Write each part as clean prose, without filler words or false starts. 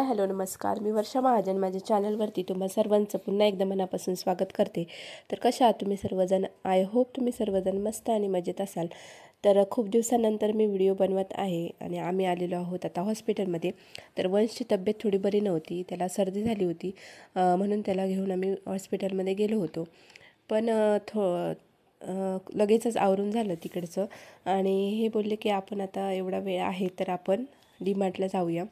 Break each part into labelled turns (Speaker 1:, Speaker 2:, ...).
Speaker 1: Hi hello नमस्कार. मी वर्षा महाजन. माझ्या चॅनलवरती तुम्हा सर्वांचं पुन्हा एकदा मनापासून स्वागत करते. तर कशा आहात तुम्ही सर्वजण? आय होप तुम्ही सर्वजण मस्त आणि मजेत असाल. तर खूप दिवसानंतर मी व्हिडिओ बनवत आहे आणि आम्ही आलेलो आहोत आता हॉस्पिटलमध्ये. तर वंशची तब्येत थोडी बरी नव्हती, त्याला सर्दी झाली होती, म्हणून त्याला घेऊन आम्ही हॉस्पिटलमध्ये गेलो होतो. पण लगेचच आवरून झालं तिकडचं आणि हे बोलले की आपण आता एवढा वेळ आहे तर आपण डीमार्टला जाऊया.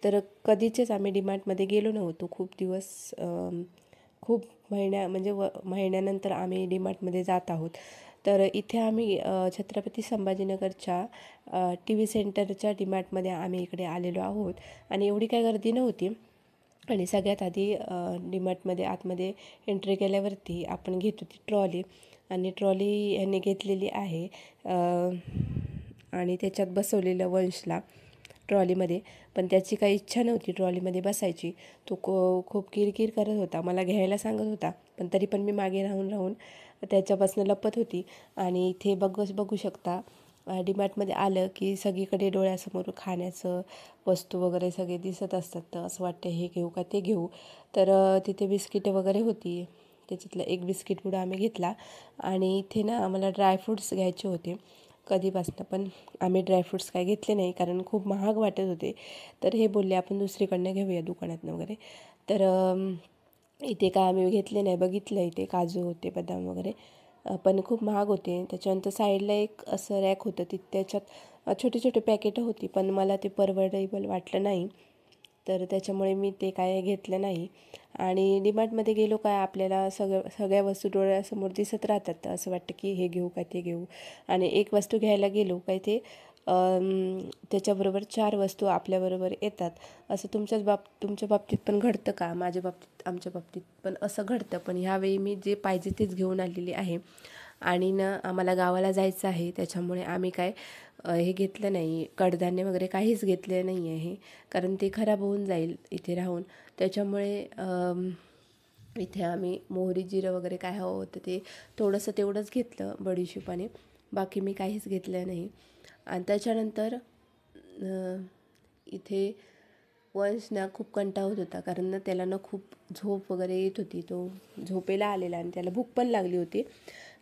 Speaker 1: तर कधीचेच आम्ही डीमार्टमध्ये गेलो नव्हतो. खूप दिवस खूप महिन्यानंतर आम्ही डीमार्टमध्ये जात आहोत. तर इथे आम्ही छत्रपती संभाजीनगरच्या TV सेंटरच्या डीमार्टमध्ये आम्ही इकडे आलेलो आहोत आणि एवढी काही गर्दी नव्हती. आणि सगळ्यात आधी डीमार्टमध्ये आतमध्ये एंट्री केल्यावरती आपण घेत होती ट्रॉली आणि ट्रॉली ह्याने घेतलेली आहे आणि त्याच्यात बसवलेलं वंशला ट्रॉलीमध्ये. पण त्याची काही इच्छा नव्हती ट्रॉलीमध्ये बसायची. तो खूप किरकिर करत होता, मला घ्यायला सांगत होता, पण तरी पण मी मागे राहून त्याच्यापासून लपत होती. आणि इथे बघू शकता डीमार्टमध्ये आलं की सगळीकडे डोळ्यासमोर खाण्याचं वस्तू वगैरे सगळे दिसत असतात. तर असं वाटतं हे घेऊ का ते घेऊ. तर तिथे बिस्किटं वगैरे होती. त्याच्यातलं एक बिस्किट पुढं आम्ही घेतला आणि इथे ना आम्हाला ड्रायफ्रूट्स घ्यायचे होते कधीपासून, पण आम्ही ड्रायफ्रूट्स काय घेतले नाही कारण खूप महाग वाटत होते. तर हे बोलले आपण दुसरीकडनं घेऊया दुकानातनं वगैरे. तर इथे काय आम्ही घेतले नाही. बघितलं इथे काजू होते, बदाम वगैरे, पण खूप महाग होते. त्याच्यानंतर साईडला एक असं रॅक होतं, त्याच्यात छोटे छोटे पॅकेटं होती, पण मला ते परवडेबल वाटलं नाही. तर त्याच्यामुळे मी ते काय घेतलं नाही. आणि डीमार्टमध्ये गेलो काय आपल्याला सगळ्या वस्तू डोळ्यासमोर दिसत राहतात. तर असं वाटतं की हे घेऊ का ते घेऊ. आणि एक वस्तू घ्यायला गेलो काय ते त्याच्याबरोबर 4 वस्तू आपल्याबरोबर येतात. असं तुमच्या बाबतीत पण घडतं का? आमच्या बाबतीत पण असं घडतं. पण ह्यावेळी मी जे पाहिजे तेच घेऊन आलेली आहे. आणि ना आम्हाला गावाला जायचं आहे, त्याच्यामुळे आम्ही काय हे घेतलं नाही, कडधान्य वगैरे काहीच घेतले नाही आहे, कारण ते खराब होऊन जाईल इथे राहून. त्याच्यामुळे इथे आम्ही मोहरी जिरं वगैरे काय हवं होतं ते थोडंसं तेवढंच घेतलं बडीशेपाने, बाकी मी काहीच घेतलं नाही. आणि त्याच्यानंतर इथे वंश ना खूप कंटाळत होता, कारण ना त्याला ना खूप झोप वगैरे येत होती. तो झोपेला आलेला आणि त्याला भूक पण लागली होती.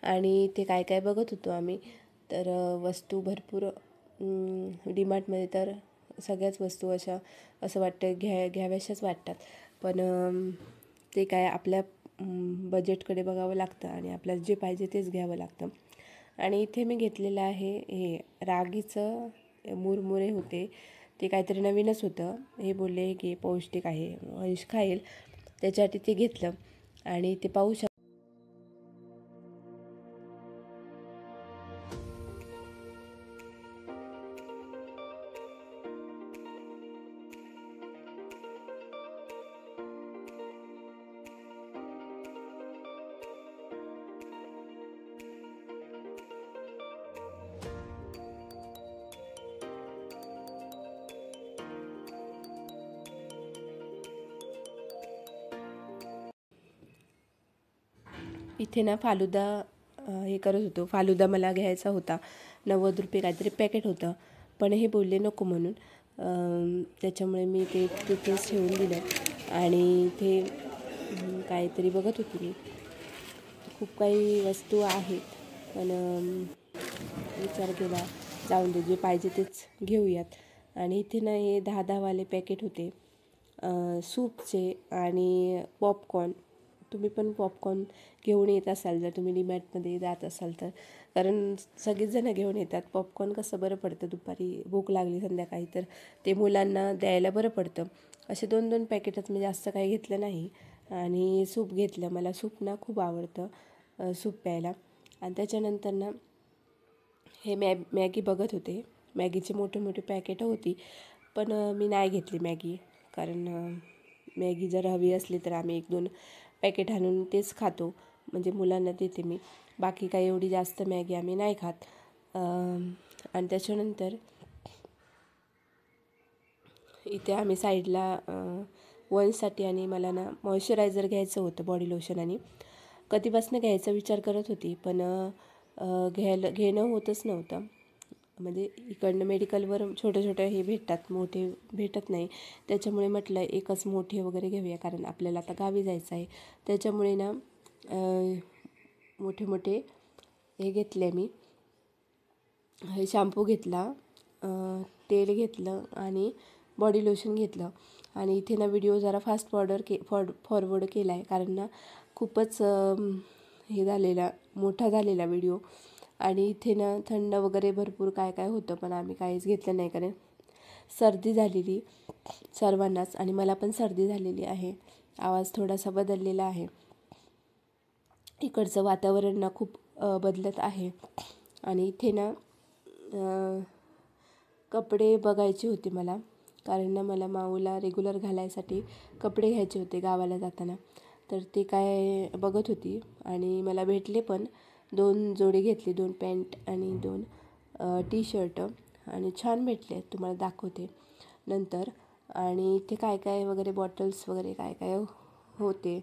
Speaker 1: आणि ते काय काय बघत होतो आम्ही. तर वस्तू भरपूर डीमार्टमध्ये तर सगळ्याच वस्तू असं वाटतं घ्याव्याशाच वाटतात. पण ते काय आपल्या बजेटकडे बघावं लागतं आणि आपल्याला जे पाहिजे तेच घ्यावं लागतं. आणि इथे मी घेतलेलं आहे हे रागीचं मुरमुरे होते. ते काहीतरी नवीनच होतं. हे बोलले की पौष्टिक आहे, वंश खाईल, त्याच्यासाठी ते घेतलं. आणि ते पाहू शकता इथे ना फालुदा हे करत होतो. फालुदा मला घ्यायचा होता, 90 रुपये काहीतरी पॅकेट होतं, पण हे बोलले नको म्हणून. त्याच्यामुळे मी ते तिथेच ठेवून दिलं. आणि ते काहीतरी बघत होती मी, खूप काही वस्तू आहेत, पण विचार केला जाऊन दे, जे पाहिजे तेच घेऊयात. आणि इथे ना हे 10-10 वाले पॅकेट होते सूपचे आणि पॉपकॉर्न. तुम्ही पण पॉपकॉर्न घेऊन येत असाल जर तुम्ही डीमार्टमध्ये जात असाल तर, कारण सगळीच जणं घेऊन येतात. पॉपकॉर्न कसं बरं पडतं, दुपारी भूक लागली संध्याकाळी तर ते मुलांना द्यायला बरं पडतं. असे 2-2 पॅकेटच, मी जास्त काही घेतलं नाही. आणि सूप घेतलं, मला सूप ना खूप आवडतं सूप प्यायला. आणि त्याच्यानंतर ना हे मॅगी बघत होते. मॅगीचे मोठे मोठे पॅकेटं होती, पण मी नाही घेतली मॅगी, कारण मॅगी जर हवी असली तर आम्ही 1-2 पॅकेट आणून तेच खातो, म्हणजे मुलांना देते मी. बाकी काही एवढी जास्त मॅगी आम्ही नाही खात. आणि त्याच्यानंतर इथे आम्ही साईडला वंशसाठी आणि मला ना मॉइश्चरायझर घ्यायचं होतं, बॉडी लोशन. आणि कधीपासून घ्यायचा विचार करत होती, पण घेणं होतच नव्हतं. म्हणजे इकडनं मेडिकलवर छोटे छोटे हे भेटतात, मोठे भेटत नाही. त्याच्यामुळे म्हटलं एकच मोठे वगैरे घेऊया, कारण आपल्याला आता गावी जायचं आहे. त्याच्यामुळे ना मोठे मोठे हे घेतले मी. हे शॅम्पू घेतला, तेल घेतलं आणि बॉडी लोशन घेतलं. आणि इथे ना व्हिडिओ जरा फास्ट फॉरवर्ड केला आहे, कारण ना खूपच हे झालेला, मोठा झालेला व्हिडिओ. आणि इथे ना थंड वगैरे भरपूर काय काय होतं, पण आम्ही काहीच घेतलं नाही, कारण सर्दी झालेली सर्वांनाच, आणि मला पण सर्दी झालेली आहे. आवाज थोडासा बदललेला आहे. इकडचं वातावरण ना खूप बदलत आहे. आणि इथे ना कपडे बघायचे होते मला, कारण ना मला माऊला रेग्युलर घालायसाठी कपडे घ्यायचे होते गावाला जाताना. तर ते काय बघत होती आणि मला भेटले पण. 2 जोडी घेतली, 2 पॅन्ट आणि 2 टी शर्ट, आणि छान भेटले, तुम्हाला दाखवते नंतर. आणि इथे काय काय वगैरे बॉटल्स वगैरे काय काय होते,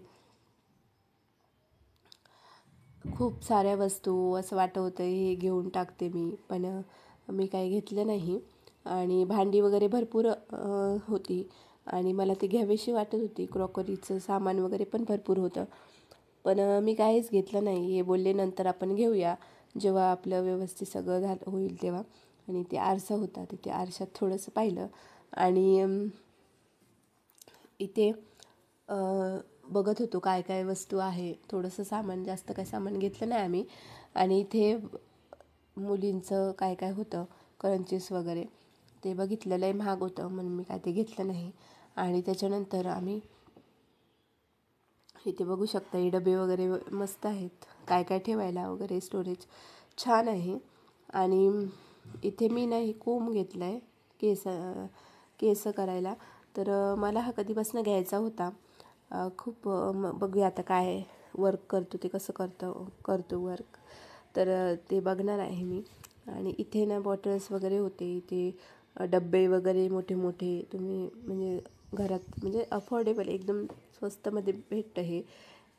Speaker 1: खूप साऱ्या वस्तू. असं वाटत होतं हे घेऊन टाकते मी, पण मी काही घेतलं नाही. आणि भांडी वगैरे भरपूर होती, आणि मला ती घ्यावीशी वाटत होती. क्रॉकरीचं सामान वगैरे पण भरपूर होतं, पण मी काहीच घेतलं नाही. हे बोलले नंतर आपण घेऊया, जेव्हा आपलं व्यवस्थित सगळं होईल तेव्हा. आणि ते आरसा होता, तिथे आरशात थोडंसं पाहिलं. आणि इथे बघत होतो काय काय वस्तू आहे. थोडंसं सामान, जास्त काय सामान घेतलं नाही आम्ही. आणि इथे मुलींचं काय काय होतं, क्रंचेस वगैरे, ते बघितलं. लय महाग होतं म्हणून मी काय ते घेतलं नाही. आणि त्याच्यानंतर आम्ही इथे बघू शकता, हे डबे वगैरे मस्त आहेत, काय काय ठेवायला वगैरे, स्टोरेज छान आहे. आणि इथे मी नाही कोंब घेतला आहे केस करायला. तर मला हा कधीपासून घ्यायचा होता. खूप बघूया आता काय वर्क करतो, ते कसं करतो वर्क, तर ते बघणार आहे मी. आणि इथे ना बॉटल्स वगैरे होते, इथे डब्बे वगैरे मोठे मोठे, तुम्ही म्हणजे घरात म्हणजे अफोर्डेबल एकदम स्वस्तमध्ये भेटतं हे.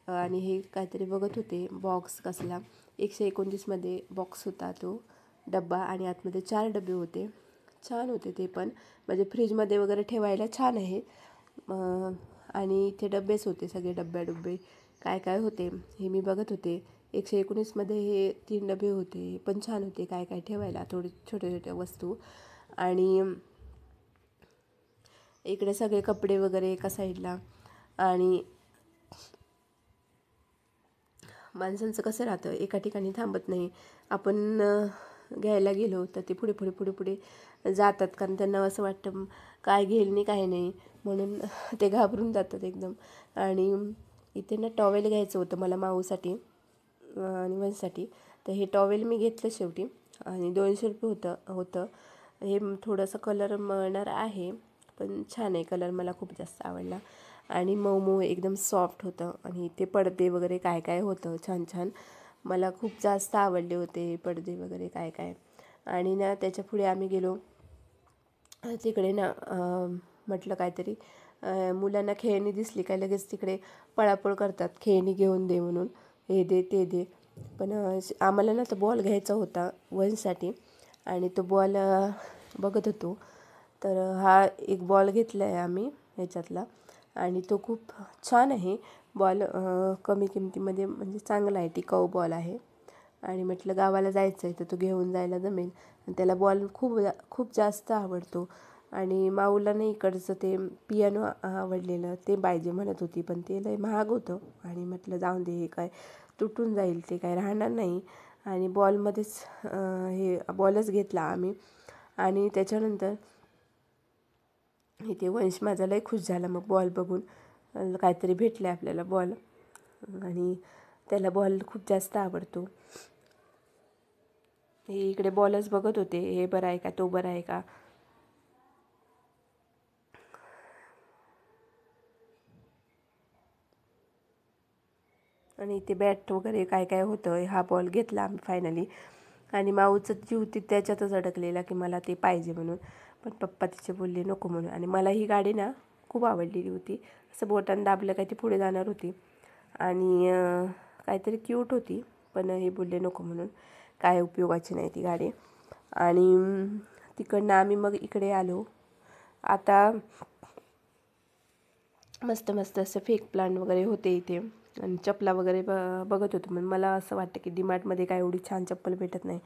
Speaker 1: आणि हे काहीतरी बघत होते, बॉक्स कसला 129मध्ये बॉक्स होता तो डब्बा, आणि आतमध्ये 4 डबे होते. छान होते ते पण, म्हणजे फ्रीजमध्ये वगैरे ठेवायला छान आहे. आणि इथे डब्बेच होते सगळे, डब्बे काय काय होते हे मी बघत होते. 119मध्ये हे 3 डबे होते, हे पण छान होते, काय काय ठेवायला, थोडे छोटे छोटे वस्तू. आणि इकडे सगळे कपडे वगैरे एका साईडला. आणि माणसांचं कसं राहतं, एका ठिकाणी थांबत नाही. आपण घ्यायला गेलो तर ते पुढे पुढे पुढे पुढे जातात, कारण त्यांना असं वाटतं काय घेईल नाही काय नाही, म्हणून ते घाबरून जातात एकदम. आणि इथे ना टॉवेल घ्यायचं होतं मला माऊसाठी आणि वंशसाठी. तर हे टॉवेल मी घेतलं शेवटी, आणि 200 रुपये होतं. हे थोडंसं कलर मळणार आहे, पण छान आहे कलर, मला खूप जास्त आवडला. आणि मऊ एकदम सॉफ्ट होतं. आणि ते पडदे वगैरे काय काय होतं छान छान, मला खूप जास्त आवडले होते पडदे वगैरे काय काय. आणि ना त्याच्या पुढे आम्ही गेलो तिकडे ना, म्हटलं काहीतरी मुलांना खेळणी दिसली काय लगेच तिकडे पळापळ करतात, खेळणी घेऊन दे म्हणून, हे दे ते दे. पण आम्हाला ना तो बॉल घ्यायचा होता वनसाठी, आणि तो बॉल बघत होतो. तर हा एक बॉल घेतला आहे आम्ही ह्याच्यातला, आणि तो खूप छान आहे बॉल, कमी किमतीमध्ये, म्हणजे चांगला आहे, टिकाऊ बॉल आहे. आणि म्हटलं गावाला जायचं आहे तर तो घेऊन जायला जमेल. आणि त्याला बॉल खूप जास्त आवडतो. आणि माऊला नाही इकडचं ते पियानो आवडलेलं, ते पाहिजे म्हणत होती, पण ते लय महाग होतं. आणि म्हटलं जाऊन दे, हे काय तुटून जाईल, ते काय राहणार नाही. आणि बॉलमध्येच हे बॉलच घेतला आम्ही. आणि त्याच्यानंतर इथे वंश माझा लय खुश झाला मग बॉल बघून, काहीतरी भेटले आपल्याला बॉल, आणि त्याला बॉल खूप जास्त आवडतो. हे इकडे बॉलच बघत होते, हे बरं आहे का तो बरं आहे का. आणि इथे बॅट वगैरे काय काय होतं, हा बॉल घेतला आम्ही फायनली. आणि माऊचं जीव ती त्याच्यातच अडकलेला की मला ते पाहिजे म्हणून, पण पप्पा तिचे बोलले नको म्हणून. आणि मला ही गाडी ना खूप आवडलेली होती, असं बोटानं दाबलं काय ती पुढे जाणार होती. आणि काहीतरी क्यूट होती, पण हे बोलले नको म्हणून, काय उपयोगाची नाही ती गाडी. आणि तिकडनं आम्ही मग इकडे आलो. आता मस्त मस्त असं फेक प्लांट वगैरे होते इथे आणि चपला वगैरे बघत होतो. मग मला असं वाटतं की डीमार्टमध्ये काय एवढी छान चप्पल भेटत नाही.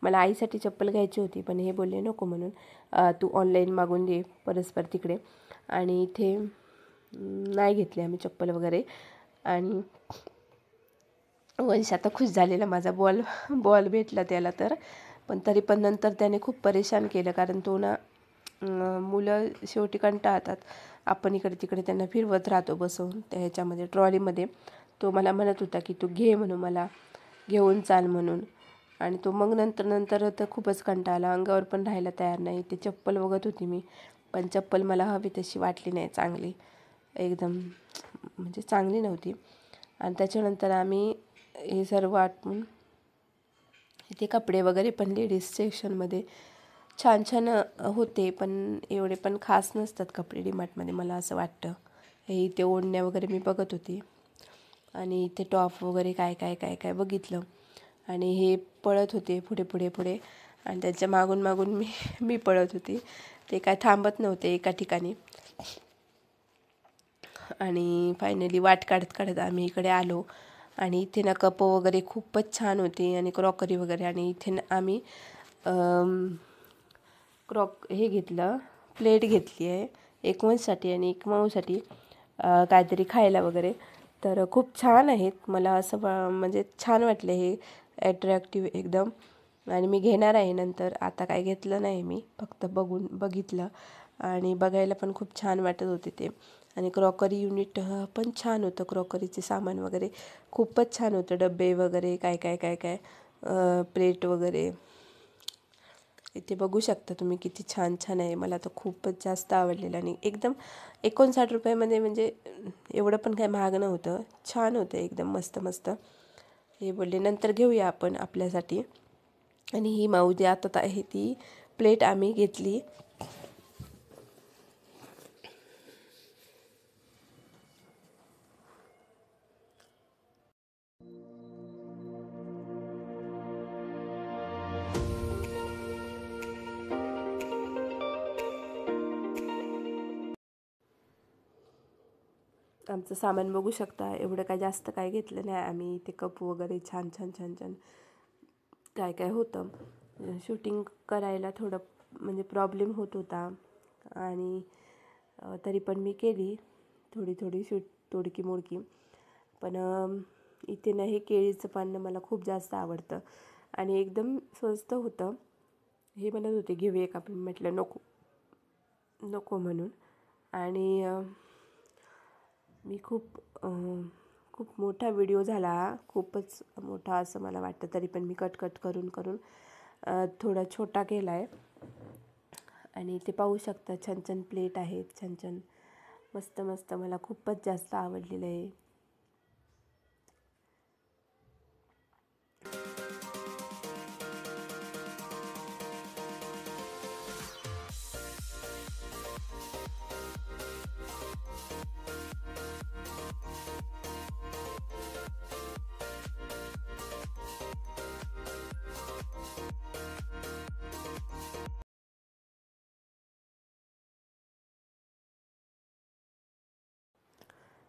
Speaker 1: मला आईसाठी चप्पल घ्यायची होती, पण हे बोलले नको म्हणून, तू ऑनलाईन मागून दे परस्पर तिकडे. आणि इथे नाही घेतली आम्ही चप्पल वगैरे. आणि वंश आता खुश झालेला माझा बॉल भेटला त्याला तर. पण तरी पण नंतर त्याने खूप परेशान केलं, कारण तो ना मुलं शेवटी कंटाळतात. आपण इकडे तिकडे त्यांना फिरवत राहतो बसवून त्या ह्याच्यामध्ये ट्रॉलीमध्ये. तो मला म्हणत होता की तू घे म्हणून, मला घेऊन चाल म्हणून. आणि तो मग नंतर तर खूपच कंटाळला, अंगावर पण राहायला तयार नाही. ते चप्पल बघत होती मी, पण चप्पल मला हवी तशी वाटली नाही, चांगली एकदम म्हणजे चांगली नव्हती. आणि त्याच्यानंतर आम्ही हे सर्व आटपून इथे कपडे वगैरे पण लेडीज सेक्शनमध्ये छान छान होते, पण एवढे पण खास नसतात कपडे डीमार्टमध्ये मला असं वाटतं. हे इथे ओढण्या वगैरे मी बघत होती आणि इथे टॉप वगैरे काय काय काय काय बघितलं. आणि हे पळत होते पुढे पुढे पुढे आणि त्याच्या मागून मागून मी पळत होती. ते काय थांबत नव्हते एका ठिकाणी. आणि फायनली वाट काढत काढत आम्ही इकडे आलो. आणि इथे ना कप वगैरे खूपच छान होती आणि क्रॉकरी वगैरे. आणि इथे ना आम्ही हे घेतलं, प्लेट घेतली आहे, एक वंशसाठी आणि एक माऊसाठी काहीतरी खायला वगैरे. तर खूप छान आहेत, मला असं म्हणजे छान वाटले हे, ॲट्रॅक्टिव्ह एकदम. आणि मी घेणार आहे नंतर. आता काय घेतलं नाही मी, फक्त बघितलं आणि बघायला पण खूप छान वाटत होते ते. आणि क्रॉकरी युनिट पण छान होतं, क्रॉकरीचे सामान वगैरे खूपच छान होतं, डबे वगैरे काय काय काय काय प्लेट वगैरे. इथे बघू शकता तुम्ही किती छान छान आहे. मला तर खूपच जास्त आवडलेलं आणि एकदम 59 रुपयामध्ये, म्हणजे एवढं पण काय महाग नव्हतं, छान होतं एकदम मस्त मस्त. हे बोलले नंतर घेऊया आपण आपल्यासाठी. आणि ही माऊदी आता आहे ती प्लेट आम्ही घेतली. आमचं सामान बघू शकता, एवढं काय जास्त काय घेतलं नाही आम्ही. इथे कप वगैरे छान छान छान छान काय काय होतं. शूटिंग करायला थोडं म्हणजे प्रॉब्लेम होत होता आणि तरी पण मी केली थोडी थोडी तोडकी मोडकी. पण इथे ना हे केळीचं पान मला खूप जास्त आवडतं आणि एकदम स्वस्त होतं. हे म्हणत होते घेऊया का, पण म्हटलं नको नको म्हणून. आणि मी खूप मोठा व्हिडिओ झाला, खूपच मोठा असं मला वाटतं. तरी पण मी कट करून थोडा छोटा केला आहे. आणि ते पाहू शकता छान छान प्लेट आहेत, छान छान मस्त मस्त. मला खूपच जास्त आवडलेलं आहे.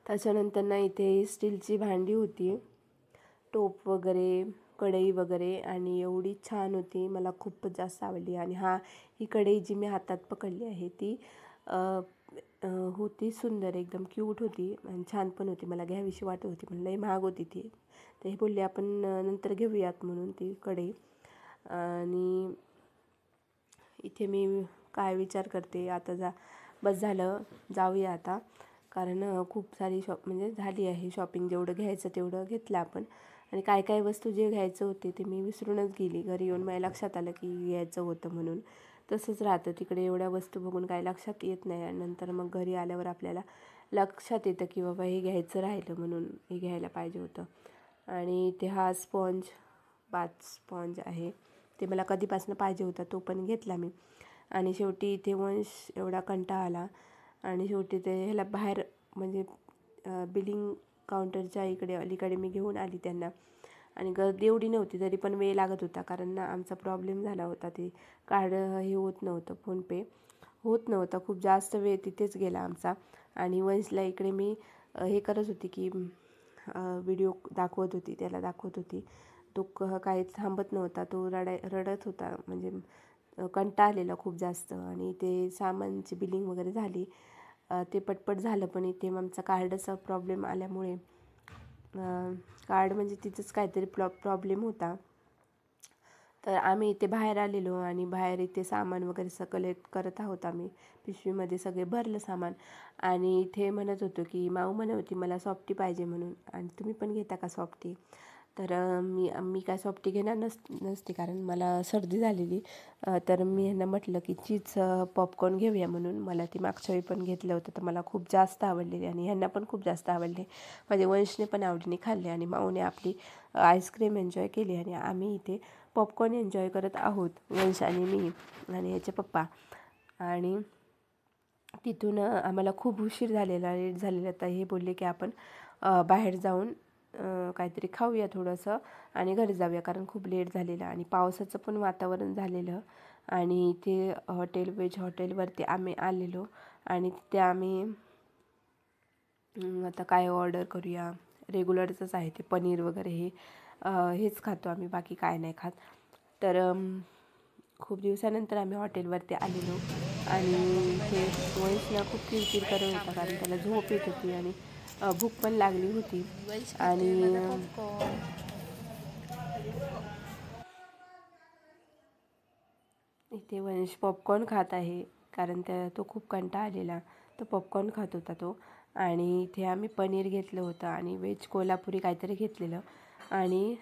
Speaker 1: त्याच्यानंतर ना इथे स्टीलची भांडी होती, टोप वगैरे, कढई वगैरे, आणि एवढी छान होती, मला खूपच जास्त आवडली. आणि ही कढई जी मी हातात पकडली आहे ती होती सुंदर, एकदम क्यूट होती आणि छान पण होती. मला घ्यावीशी वाटत होती, पण लई महाग होती ती. तर हे बोलले आपण नंतर घेऊयात म्हणून ती कढई. आणि इथे मी काय विचार करते आता, बस झालं, जाऊया आता. कारण खूप सारी म्हणजे झाली आहे शॉपिंग. जेवढं घ्यायचं तेवढं घेतलं आपण. आणि काय काय वस्तू जे घ्यायचं होते ते मी विसरूनच गेली. घरी येऊन माझ्या लक्षात आलं की घ्यायचं होतं म्हणून. तसंच राहतं, तिकडे एवढ्या वस्तू बघून काय लक्षात येत नाही आणि नंतर मग घरी आल्यावर आपल्याला लक्षात येतं की बाबा हे घ्यायचं राहिलं म्हणून हे घ्यायला पाहिजे होतं. आणि इथे हा बाथ स्पॉन्ज आहे, ते मला कधीपासून पाहिजे होता, तो पण घेतला मी. आणि शेवटी इथे वंश एवढा कंटाळा आला आणि शेवटी ते ह्याला बाहेर म्हणजे बिलिंग काउंटरच्या इकडे अलीकडे मी घेऊन आली त्यांना. आणि गर्दी एवढी नव्हती तरी पण वेळ लागत होता, कारण ना आमचा प्रॉब्लेम झाला होता, ते कार्ड हे होत नव्हतं, फोनपे होत नव्हता. खूप जास्त वेळ तिथेच गेला आमचा. आणि वंशला इकडे मी हे करत होती की व्हिडिओ दाखवत होती, त्याला दाखवत होती. तो काही थांबत नव्हता, तो रडत होता, म्हणजे कंटाळा आलेला खूप जास्त. आणि ते सामानची बिलिंग वगैरे झाली, ते पटपट झालं. पण इथे आमचा कार्डचा प्रॉब्लेम आल्यामुळे कार्ड म्हणजे तिथंच काहीतरी प्रॉब्लेम होता. तर आम्ही इथे बाहेर आलेलो आणि बाहेर इथे सामान वगैरे कलेक्ट करत आहोत. आम्ही पिशवीमध्ये सगळे भरलं सामान. आणि इथे म्हणत होतो की माऊ म्हणत होती मला सॉफ्टी पाहिजे म्हणून, आणि तुम्ही पण घेता का सॉफ्टी? तर मी काय सॉफ्टी घेणार नसते, कारण मला सर्दी झालेली. तर मी ह्यांना म्हटलं की चीज पॉपकॉर्न घेऊया म्हणून. मला ती मागच्या वेळी पण घेतलं होतं, तर मला खूप जास्त आवडलेली आणि ह्यांना पण खूप जास्त आवडले. माझे वंशने पण आवडीने खाल्ले आणि माऊने आपली आईस्क्रीम एन्जॉय केली. आणि आम्ही इथे पॉपकॉर्न एन्जॉय करत आहोत, वंश आणि मी आणि याचे पप्पा. आणि तिथून आम्हाला खूप उशीर झालेला, लेट झालेला. तर हे बोलले की आपण बाहेर जाऊन काहीतरी खाऊया थोडंसं आणि घरी जाऊया, कारण खूप लेट झालेलं आणि पावसाचं पण वातावरण झालेलं. आणि इथे व्हेज हॉटेलवरती आम्ही आलेलो आणि तिथे आम्ही आता काय ऑर्डर करूया, रेग्युलरचंच आहे ते पनीर वगैरे हेच खातो आम्ही, बाकी काय नाही खात. तर खूप दिवसानंतर आम्ही हॉटेलवरती आलेलो आणि इथे वंशला खूप किरकिर करत होता, कारण त्याला झोप येत होती आणि भूक पण लागली होती. आणि इथे वंश पॉपकॉर्न खात आहे, कारण तो खूप कंटाळा आलेला, तो पॉपकॉर्न खात होता तो. आणि इथे आम्ही पनीर घेतलं होतं आणि व्हेज कोल्हापुरी काहीतरी घेतलेलं आणि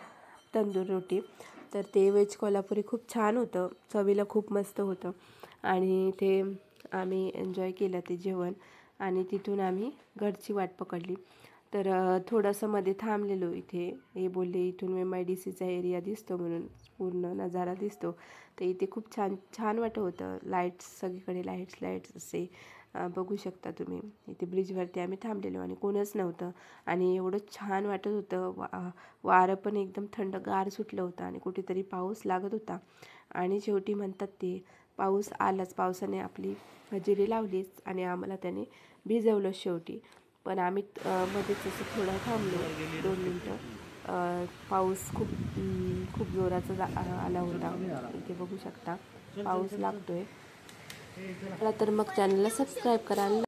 Speaker 1: तंदूर रोटी. तर ते व्हेज कोल्हापुरी खूप छान होतं, चवीला खूप मस्त होतं. आणि इथे आम्ही एन्जॉय केलं ते जेवण आणि तिथून आम्ही घरची वाट पकडली. तर थोडंसं मध्ये थांबलेलो इथे. हे बोलले इथून MIDCचा एरिया दिसतो म्हणून, पूर्ण नजारा दिसतो. तर इथे खूप छान छान वाटत होतं, लाईट्स सगळीकडे, लाईट्स असे बघू शकता तुम्ही. इथे ब्रिजवरती आम्ही थांबलेलो आणि कोणच नव्हतं आणि एवढं छान वाटत होतं. वारं पण एकदम थंडगार सुटलं होतं आणि कुठेतरी पाऊस लागत होता. आणि शेवटी म्हणतात ते पाऊस आलाच, पावसाने आपली हजेरी लावलीच आणि आम्हाला त्याने भिजवलं शेवटी. पण आम्ही मध्येच असं थोडं थांबलो 2 मिनटं. पाऊस खूप जोराचा आला होता. इथे बघू शकता पाऊस लागतोय. तर मग चॅनलला सबस्क्राईब करा.